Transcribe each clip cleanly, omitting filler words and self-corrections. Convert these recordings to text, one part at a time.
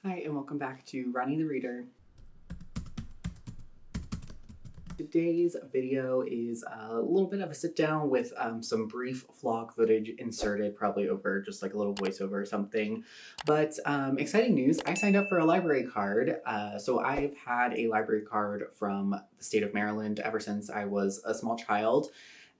Hi, and welcome back to Ronnie the Reader. Today's video is a little bit of a sit down with some brief vlog footage inserted, probably over just like a little voiceover or something. But exciting news, I signed up for a library card. So I've had a library card from the state of Maryland ever since I was a small child.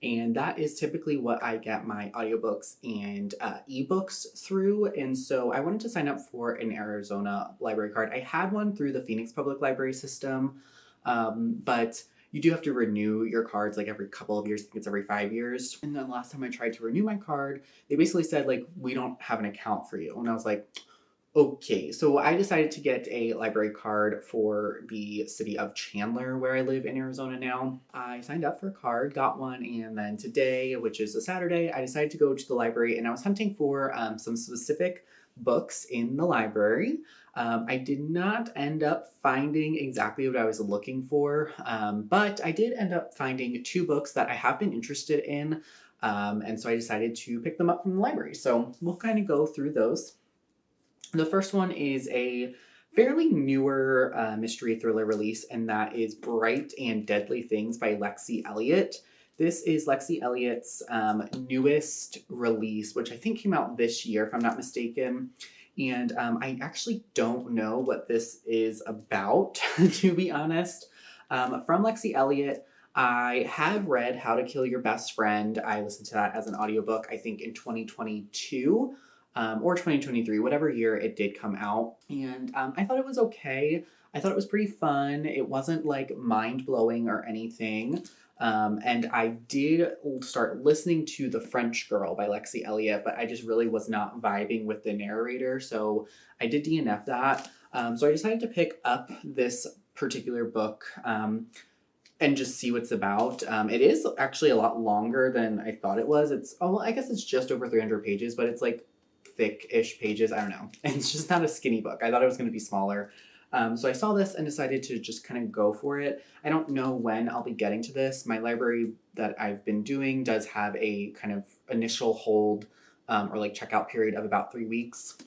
And that is typically what I get my audiobooks and ebooks through. And so I wanted to sign up for an Arizona library card. I had one through the Phoenix Public Library system, but you do have to renew your cards like every couple of years. I think it's every 5 years. And then last time I tried to renew my card, they basically said, like, we don't have an account for you. And I was like, okay, so I decided to get a library card for the city of Chandler, where I live in Arizona now. I signed up for a card, got one, and then today, which is a Saturday, I decided to go to the library and I was hunting for some specific books in the library. I did not end up finding exactly what I was looking for, but I did end up finding two books that I have been interested in, and so I decided to pick them up from the library. So we'll kind of go through those. The first one is a fairly newer mystery thriller release, and that is Bright and Deadly Things by Lexi Elliott. This is Lexi Elliott's newest release, which I think came out this year, if I'm not mistaken. And I actually don't know what this is about, to be honest. From Lexi Elliott, I have read How to Kill Your Best Friend. I listened to that as an audiobook, I think in 2022 or 2023, whatever year it did come out. And I thought it was okay. I thought it was pretty fun. It wasn't like mind-blowing or anything. And I did start listening to The French Girl by Lexi Elliott, but I just really was not vibing with the narrator, so I did DNF that. So I decided to pick up this particular book and just see what's about. It is actually a lot longer than I thought it was. I guess it's just over 300 pages, but it's like thick-ish pages. I don't know. It's just not a skinny book. I thought it was going to be smaller. So I saw this and decided to just kind of go for it. I don't know when I'll be getting to this. My library that I've been doing does have a kind of initial hold or like checkout period of about 3 weeks.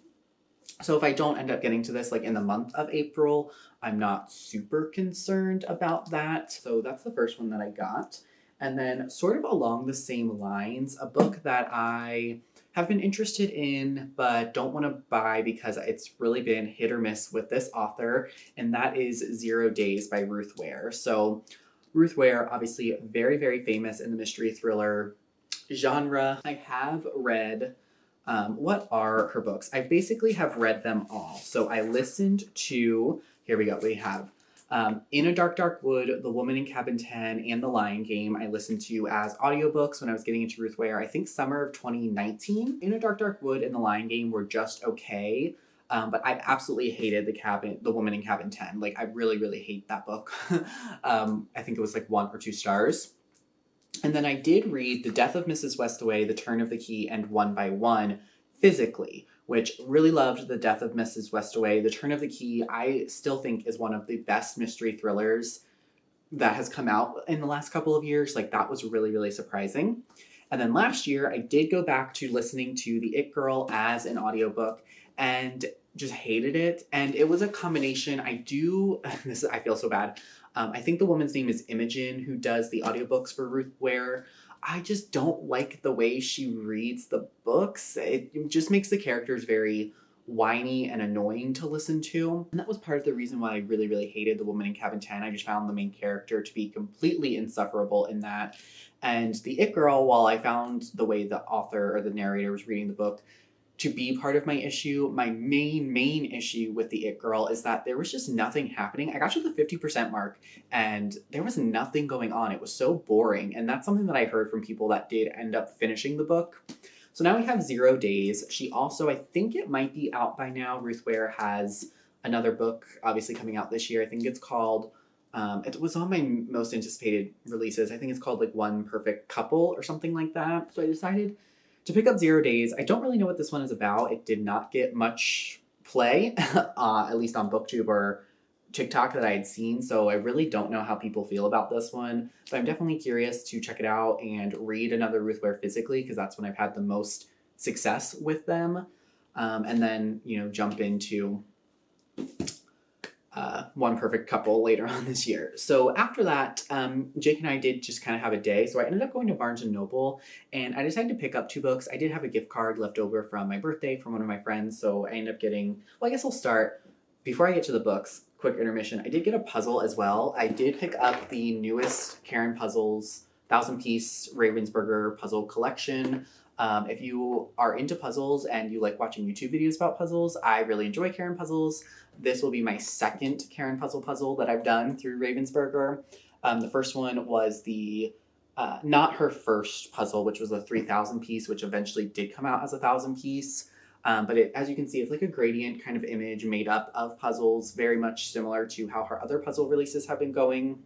So if I don't end up getting to this like in the month of April, I'm not super concerned about that. So that's the first one that I got. And then sort of along the same lines, a book that I have been interested in but don't want to buy because it's really been hit or miss with this author, and that is 0 Days by Ruth Ware. So Ruth Ware, obviously very, very famous in the mystery thriller genre. I have read, what are her books? I basically have read them all. So I listened to, here we go, we have In a Dark, Dark Wood, The Woman in Cabin 10, and The Lion Game. I listened to as audiobooks when I was getting into Ruth Ware, I think summer of 2019. In a Dark, Dark Wood and The Lion Game were just okay. But I absolutely hated The Woman in Cabin 10. Like, I really, really hate that book. I think it was like 1 or 2 stars. And then I did read The Death of Mrs. Westaway, The Turn of the Key, and One by One physically, which really loved The Death of Mrs. Westaway. The Turn of the Key, I still think is one of the best mystery thrillers that has come out in the last couple of years. Like, that was really, really surprising. And then last year, I did go back to listening to The It Girl as an audiobook and just hated it. And it was a combination. I feel so bad. I think the woman's name is Imogen, who does the audiobooks for Ruth Ware. I just don't like the way she reads the books. It just makes the characters very whiny and annoying to listen to. And that was part of the reason why I really, really hated The Woman in Cabin 10. I just found the main character to be completely insufferable in that. And The It Girl, while I found the way the author or the narrator was reading the book to be part of my issue, my main issue with The It Girl is that there was just nothing happening. I got to the 50% mark and there was nothing going on. It was so boring. And that's something that I heard from people that did end up finishing the book. So now we have 0 Days. She also, I think it might be out by now. Ruth Ware has another book obviously coming out this year. I think it's called, it was on my most anticipated releases. I think it's called like One Perfect Couple or something like that. So I decided to pick up 0 Days. I don't really know what this one is about. It did not get much play, at least on BookTube or TikTok that I had seen, so I really don't know how people feel about this one, but I'm definitely curious to check it out and read another Ruth Ware physically, because that's when I've had the most success with them, and then, jump into One Perfect Couple later on this year. So after that, Jake and I did just kind of have a day. So I ended up going to Barnes and Noble, and I decided to pick up 2 books. I did have a gift card left over from my birthday from one of my friends, so I ended up getting. Well, I guess I'll start before I get to the books. Quick intermission. I did get a puzzle as well. I did pick up the newest Karen Puzzles 1,000-piece Ravensburger puzzle collection. If you are into puzzles and you like watching YouTube videos about puzzles, I really enjoy Karen Puzzles. This will be my second Karen puzzle that I've done through Ravensburger. The first one was the not her first puzzle, which was a 3,000-piece, which eventually did come out as a 1,000-piece. But as you can see, it's like a gradient kind of image made up of puzzles, very much similar to how her other puzzle releases have been going.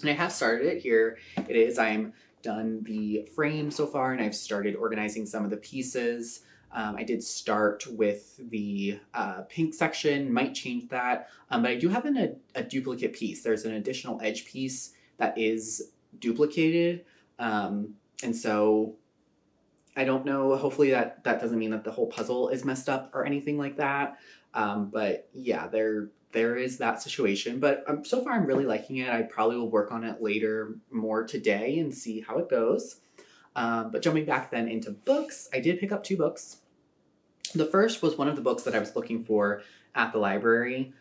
And I have started it here. It is. I'm done the frame so far, and I've started organizing some of the pieces. I did start with the pink section, might change that, but I do have a duplicate piece. There's an additional edge piece that is duplicated, and so I don't know, hopefully that doesn't mean that the whole puzzle is messed up or anything like that, but yeah, there is that situation, but so far I'm really liking it. I probably will work on it later more today and see how it goes. But jumping back then into books, I did pick up 2 books. The first was one of the books that I was looking for at the library,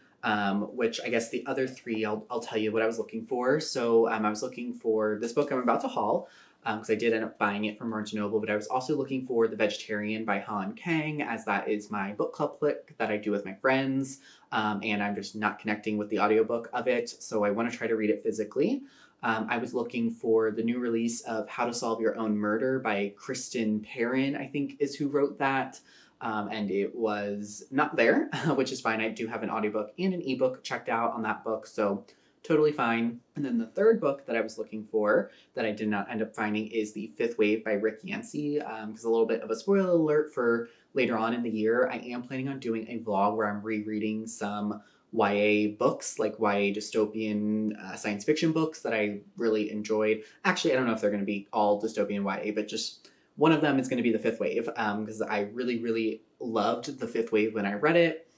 which I guess the other 3, I'll tell you what I was looking for. So I was looking for this book I'm about to haul, because I did end up buying it from Barnes & Noble, but I was also looking for The Vegetarian by Han Kang, as that is my book club flick that I do with my friends, and I'm just not connecting with the audiobook of it, so I want to try to read it physically. I was looking for the new release of How to Solve Your Own Murder by Kristen Perrin, I think is who wrote that. And it was not there, which is fine. I do have an audiobook and an ebook checked out on that book, so totally fine. And then the third book that I was looking for that I did not end up finding is The Fifth Wave by Rick Yancey, because a little bit of a spoiler alert for later on in the year, I am planning on doing a vlog where I'm rereading some YA books, like YA dystopian science fiction books that I really enjoyed. Actually, I don't know if they're going to be all dystopian YA, but just one of them is going to be The Fifth Wave, because I really, really loved The Fifth Wave when I read it.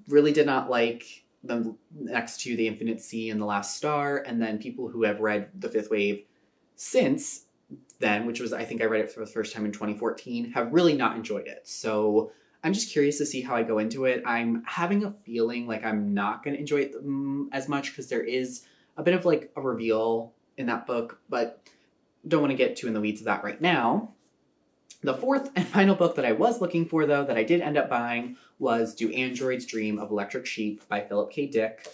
Really did not like the next to The Infinite Sea and The Last Star, and then people who have read The Fifth Wave since then, which was, I think I read it for the first time in 2014, have really not enjoyed it. So I'm just curious to see how I go into it. I'm having a feeling like I'm not going to enjoy it as much because there is a bit of like a reveal in that book, but don't want to get too in the weeds of that right now. The fourth and final book that I was looking for, though, that I did end up buying was Do Androids Dream of Electric Sheep by Philip K. Dick.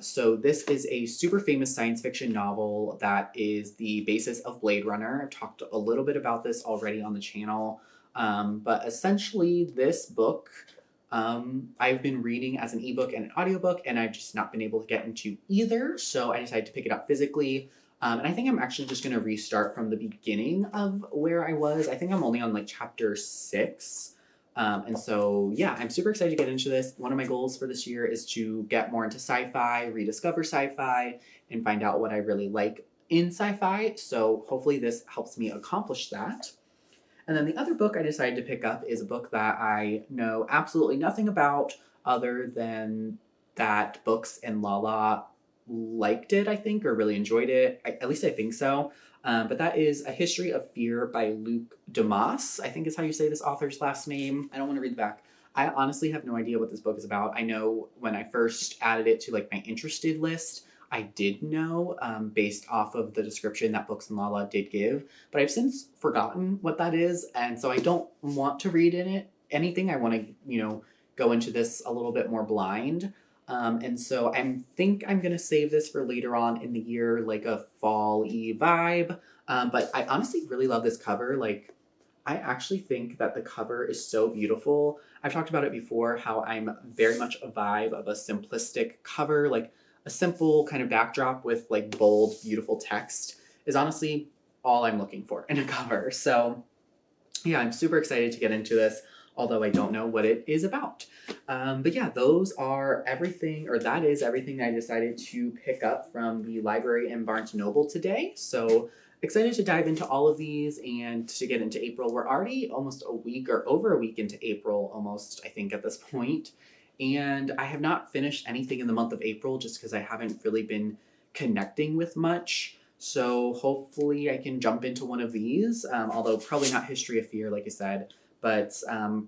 So this is a super famous science fiction novel that is the basis of Blade Runner. I've talked a little bit about this already on the channel, but essentially this book I've been reading as an ebook and an audiobook, and I've just not been able to get into either, so I decided to pick it up physically. And I think I'm actually just going to restart from the beginning of where I was. I think I'm only on like chapter 6. And so, yeah, I'm super excited to get into this. One of my goals for this year is to get more into sci-fi, rediscover sci-fi, and find out what I really like in sci-fi. So hopefully this helps me accomplish that. And then the other book I decided to pick up is a book that I know absolutely nothing about other than that Books and Lala liked it, I think, or really enjoyed it. At least I think so. But that is A History of Fear by Luc Dumas, I think is how you say this author's last name. I don't want to read the back. I honestly have no idea what this book is about. I know when I first added it to like my interested list, I did know based off of the description that Books and Lala did give, but I've since forgotten what that is, and so I don't want to read in it anything. I want to, go into this a little bit more blind. And so I think I'm going to save this for later on in the year, like a fall-y vibe. But I honestly really love this cover. Like, I actually think that the cover is so beautiful. I've talked about it before, how I'm very much a vibe of a simplistic cover, like a simple kind of backdrop with like bold, beautiful text is honestly all I'm looking for in a cover. So yeah, I'm super excited to get into this, although I don't know what it is about. But yeah, those are everything, or that is everything I decided to pick up from the library in Barnes & Noble today. So excited to dive into all of these and to get into April. We're already almost a week or over a week into April almost, I think, at this point. And I have not finished anything in the month of April just because I haven't really been connecting with much. So hopefully I can jump into one of these, although probably not History of Fear, like I said, but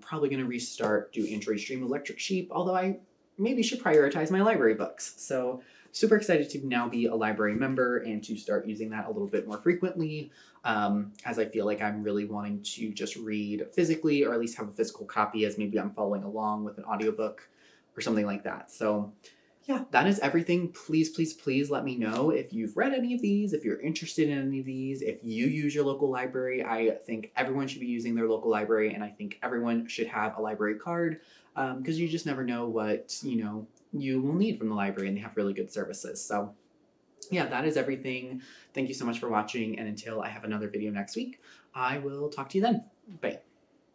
probably going to restart Do Android Stream Electric Sheep, although I maybe should prioritize my library books. So super excited to now be a library member and to start using that a little bit more frequently, as I feel like I'm really wanting to just read physically, or at least have a physical copy as maybe I'm following along with an audiobook or something like that. So yeah, that is everything. Please, please, please let me know if you've read any of these, if you're interested in any of these, if you use your local library. I think everyone should be using their local library, and I think everyone should have a library card, because you just never know what, you will need from the library, and they have really good services. So yeah, that is everything. Thank you so much for watching, and until I have another video next week, I will talk to you then. Bye.